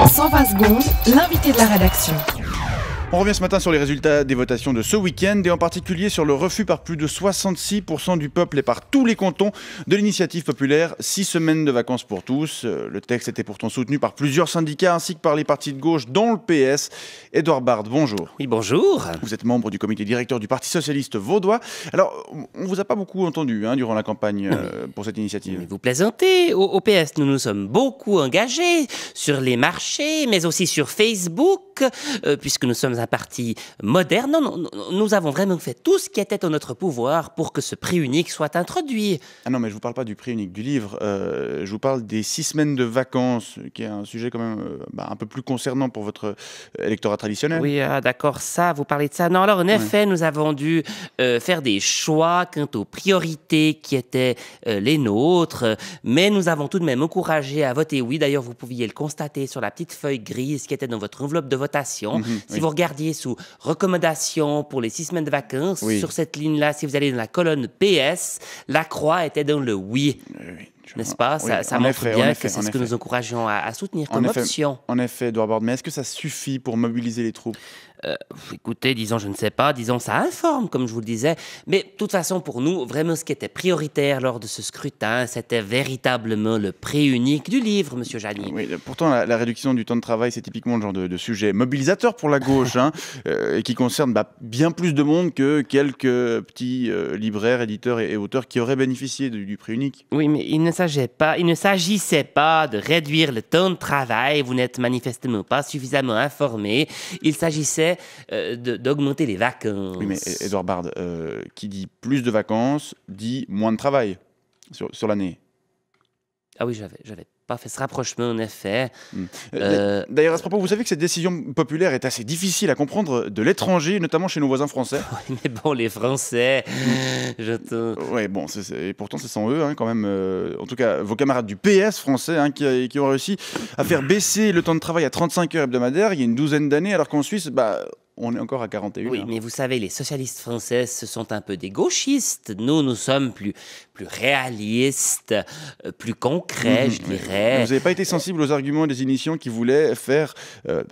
120 secondes, l'invité de la rédaction. On revient ce matin sur les résultats des votations de ce week-end et en particulier sur le refus par plus de 66% du peuple et par tous les cantons de l'initiative populaire 6 semaines de vacances pour tous. Le texte était pourtant soutenu par plusieurs syndicats ainsi que par les partis de gauche dont le PS. Édouard Bard, bonjour. Oui, bonjour. Vous êtes membre du comité directeur du Parti socialiste vaudois. Alors, on ne vous a pas beaucoup entendu durant la campagne pour cette initiative. Mais vous plaisantez. Au PS, nous nous sommes beaucoup engagés sur les marchés, mais aussi sur Facebook, puisque nous sommes un parti moderne. Non, nous avons vraiment fait tout ce qui était en notre pouvoir pour que ce prix unique soit introduit. Ah non, mais je ne vous parle pas du prix unique du livre. Je vous parle des 6 semaines de vacances, qui est un sujet quand même un peu plus concernant pour votre électorat traditionnel. Oui, d'accord, ça, vous parlez de ça. Non, alors en effet, nous avons dû faire des choix quant aux priorités qui étaient les nôtres, mais nous avons tout de même encouragé à voter oui. D'ailleurs, vous pouviez le constater sur la petite feuille grise qui était dans votre enveloppe de votation. Si vous regardiez sous recommandations pour les 6 semaines de vacances, sur cette ligne-là, si vous allez dans la colonne PS, la croix était dans le oui. N'est-ce pas? Ça montre bien que c'est ce que nous encourageons à soutenir comme option. En effet, Édouard Bard, mais est-ce que ça suffit pour mobiliser les troupes? Écoutez, disons, je ne sais pas, disons, ça informe, comme je vous le disais, mais de toute façon, pour nous, vraiment, ce qui était prioritaire lors de ce scrutin, c'était véritablement le prix unique du livre, Monsieur Jani. Oui, pourtant, la réduction du temps de travail, c'est typiquement le genre de sujet mobilisateur pour la gauche, et qui concerne bien plus de monde que quelques petits libraires, éditeurs et auteurs qui auraient bénéficié du prix unique. Oui, mais il ne s'agissait pas de réduire le temps de travail, vous n'êtes manifestement pas suffisamment informé, il s'agissait d'augmenter les vacances. Oui, mais Édouard Bard, qui dit plus de vacances, dit moins de travail sur l'année. Ah oui, j'avais pas fait ce rapprochement, en effet. D'ailleurs, à ce propos, vous savez que cette décision populaire est assez difficile à comprendre de l'étranger, notamment chez nos voisins français. Oui, mais bon, les Français, Oui, bon, et pourtant, ce sont eux, quand même, en tout cas, vos camarades du PS français, qui ont réussi à faire baisser le temps de travail à 35 heures hebdomadaires il y a une douzaine d'années, alors qu'en Suisse, on est encore à 41. Oui, mais vous savez, les socialistes français, ce sont un peu des gauchistes. Nous sommes plus réalistes, plus concrets, je dirais. Vous n'avez pas été sensible aux arguments des initiants qui voulaient faire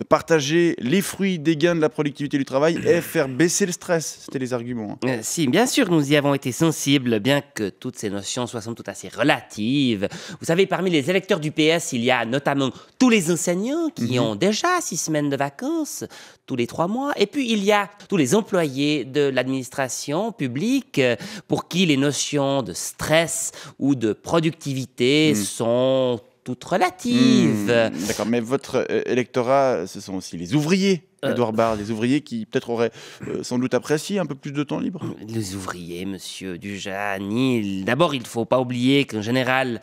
partager les fruits des gains de la productivité du travail et faire baisser le stress. C'était les arguments. Si, bien sûr, nous y avons été sensibles, bien que toutes ces notions soient somme toute assez relatives. Vous savez, parmi les électeurs du PS, il y a notamment tous les enseignants qui ont déjà 6 semaines de vacances, tous les 3 mois. Et puis, il y a tous les employés de l'administration publique pour qui les notions de stress ou de productivité sont toutes relatives. D'accord, mais votre électorat, ce sont aussi les ouvriers, Édouard Bard, les ouvriers qui peut-être auraient sans doute apprécié un peu plus de temps libre. Les ouvriers, monsieur Dujani, d'abord, il ne faut pas oublier qu'en général,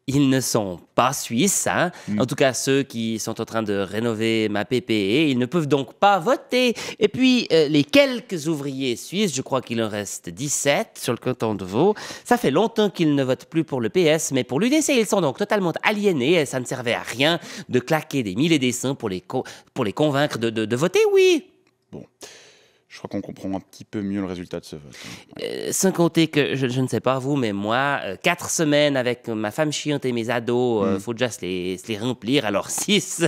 ils ne sont pas suisses, En tout cas, ceux qui sont en train de rénover ma PPE, ils ne peuvent donc pas voter. Et puis, les quelques ouvriers suisses, je crois qu'il en reste 17 sur le canton de Vaud, ça fait longtemps qu'ils ne votent plus pour le PS, mais pour l'UDC, ils sont donc totalement aliénés et ça ne servait à rien de claquer des milliers des cents pour les convaincre de voter oui. Bon. Je crois qu'on comprend un petit peu mieux le résultat de ce vote. Sans compter que, je ne sais pas vous, mais moi, 4 semaines avec ma femme chiante et mes ados, faut déjà se les remplir, alors 6.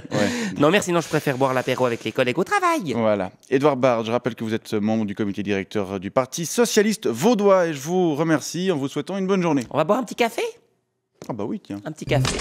Non, merci, non, je préfère boire l'apéro avec les collègues au travail. Voilà. Édouard Bard, je rappelle que vous êtes membre du comité directeur du Parti socialiste vaudois et je vous remercie en vous souhaitant une bonne journée. On va boire un petit café? Ah bah oui, tiens. Un petit café.